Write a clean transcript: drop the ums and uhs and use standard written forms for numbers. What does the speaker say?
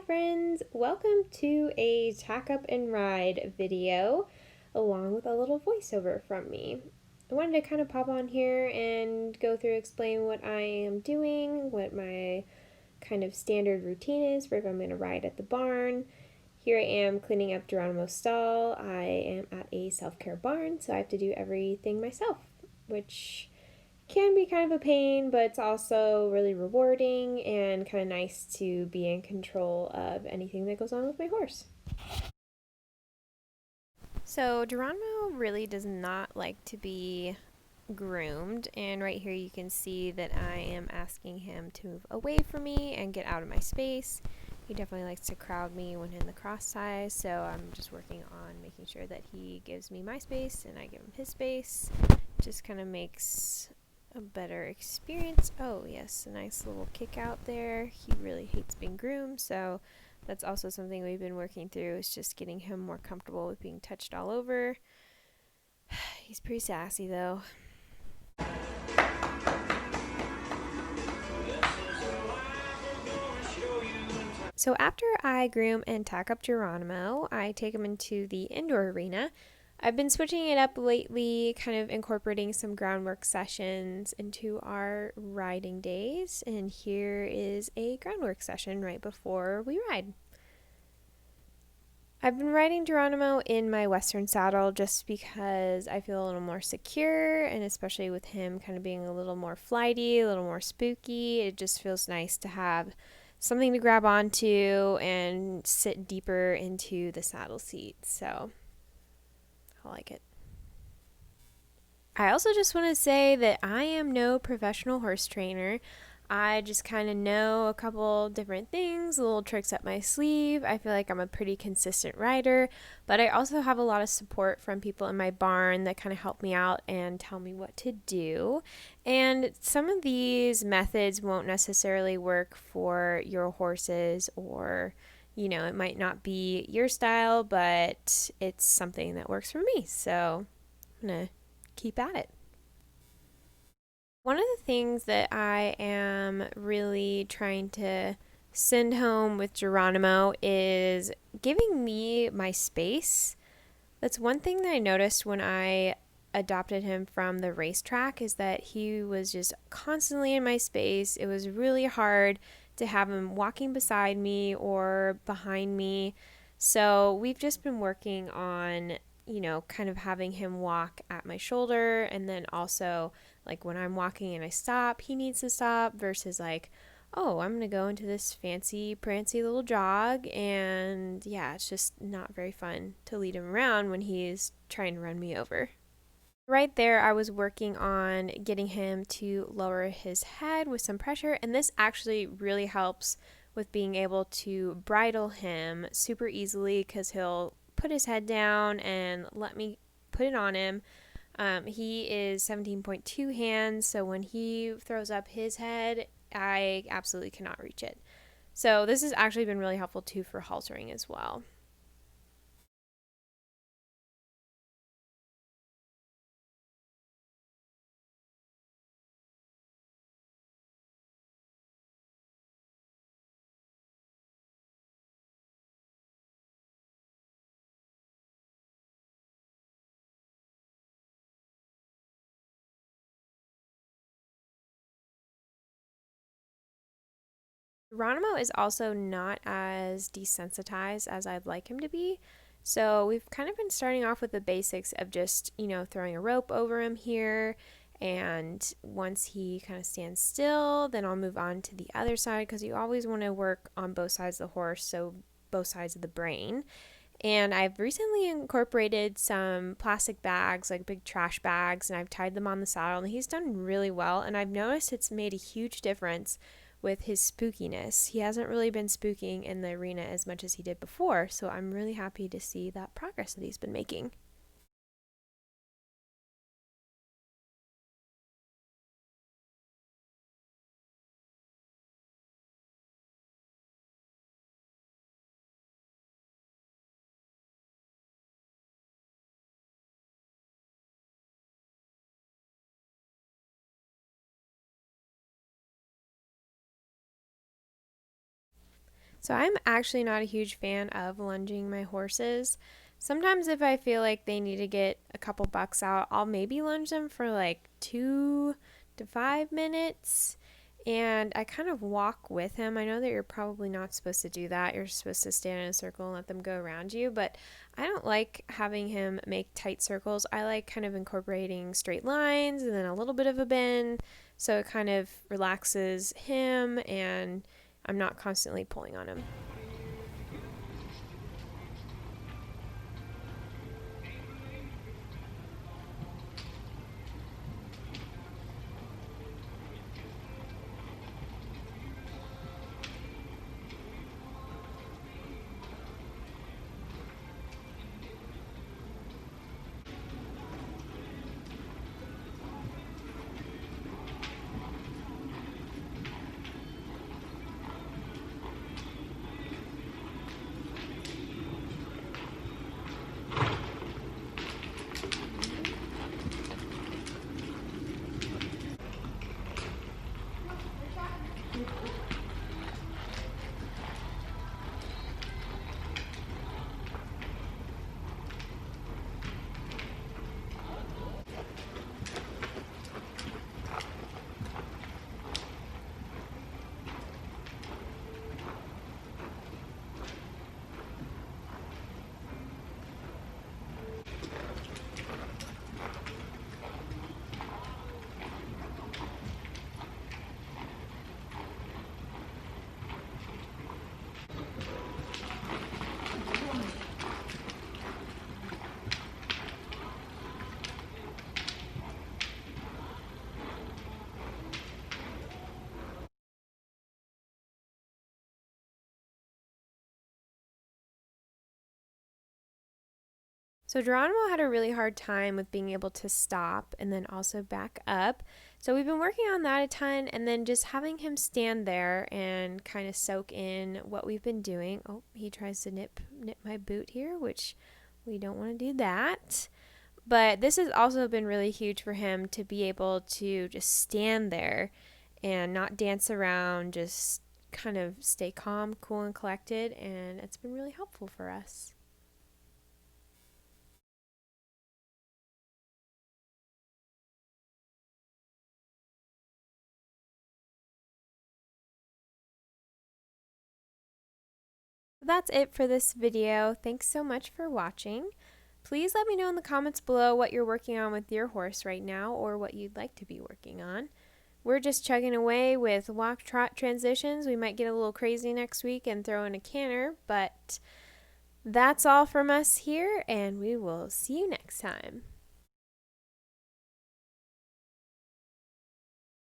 friends, welcome to a tack up and ride video along with a little voiceover from me. I wanted to kind of pop on here and go through explain what I am doing, what my kind of standard routine is for if I'm going to ride at the barn. Here I am cleaning up Geronimo's stall. I am at a self-care barn, so I have to do everything myself, which can be kind of a pain, but it's also really rewarding and kind of nice to be in control of anything that goes on with my horse. So Geronimo really does not like to be groomed, and right here you can see that I am asking him to move away from me and get out of my space. He definitely likes to crowd me when in the cross ties, so I'm just working on making sure that he gives me my space and I give him his space. Just kind of makes a better experience. Oh yes, a nice little kick out there. He really hates being groomed, so that's also something we've been working through, is just getting him more comfortable with being touched all over. He's pretty sassy though. So after I groom and tack up Geronimo, I take him into the indoor arena. I've been switching it up lately, kind of incorporating some groundwork sessions into our riding days, and here is a groundwork session right before we ride. I've been riding Geronimo in my Western saddle just because I feel a little more secure, and especially with him kind of being a little more flighty, a little more spooky, it just feels nice to have something to grab onto and sit deeper into the saddle seat, so I like it. I also just want to say that I am no professional horse trainer. I just kind of know a couple different things, little tricks up my sleeve. I feel like I'm a pretty consistent rider, but I also have a lot of support from people in my barn that kind of help me out and tell me what to do. And some of these methods won't necessarily work for your horses, or it might not be your style, but it's something that works for me. So I'm going to keep at it. One of the things that I am really trying to send home with Geronimo is giving me my space. That's one thing that I noticed when I adopted him from the racetrack, is that he was just constantly in my space. It was really hard to have him walking beside me or behind me. So we've just been working on, kind of having him walk at my shoulder, and then also like when I'm walking and I stop, he needs to stop, versus like, oh, I'm going to go into this fancy prancy little jog, and yeah, it's just not very fun to lead him around when he's trying to run me over. Right there, I was working on getting him to lower his head with some pressure, and this actually really helps with being able to bridle him super easily, because he'll put his head down and let me put it on him. He is 17.2 hands, so when he throws up his head, I absolutely cannot reach it. So this has actually been really helpful too for haltering as well. Geronimo is also not as desensitized as I'd like him to be. So we've kind of been starting off with the basics of just, throwing a rope over him here. And once he kind of stands still, then I'll move on to the other side, because you always want to work on both sides of the horse, so both sides of the brain. And I've recently incorporated some plastic bags, like big trash bags, and I've tied them on the saddle, and he's done really well. And I've noticed it's made a huge difference with his spookiness. He hasn't really been spooking in the arena as much as he did before, so I'm really happy to see that progress that he's been making. So I'm actually not a huge fan of lunging my horses. Sometimes if I feel like they need to get a couple bucks out, I'll maybe lunge them for like 2 to 5 minutes. And I kind of walk with him. I know that you're probably not supposed to do that. You're supposed to stand in a circle and let them go around you. But I don't like having him make tight circles. I like kind of incorporating straight lines and then a little bit of a bend. So it kind of relaxes him and I'm not constantly pulling on him. So Geronimo had a really hard time with being able to stop and then also back up. So we've been working on that a ton and then just having him stand there and kind of soak in what we've been doing. Oh, he tries to nip my boot here, which we don't want to do that. But this has also been really huge for him to be able to just stand there and not dance around, just kind of stay calm, cool, and collected. And it's been really helpful for us. That's it for this video. Thanks so much for watching. Please let me know in the comments below what you're working on with your horse right now or what you'd like to be working on. We're just chugging away with walk trot transitions. We might get a little crazy next week and throw in a canter, but that's all from us here and we will see you next time.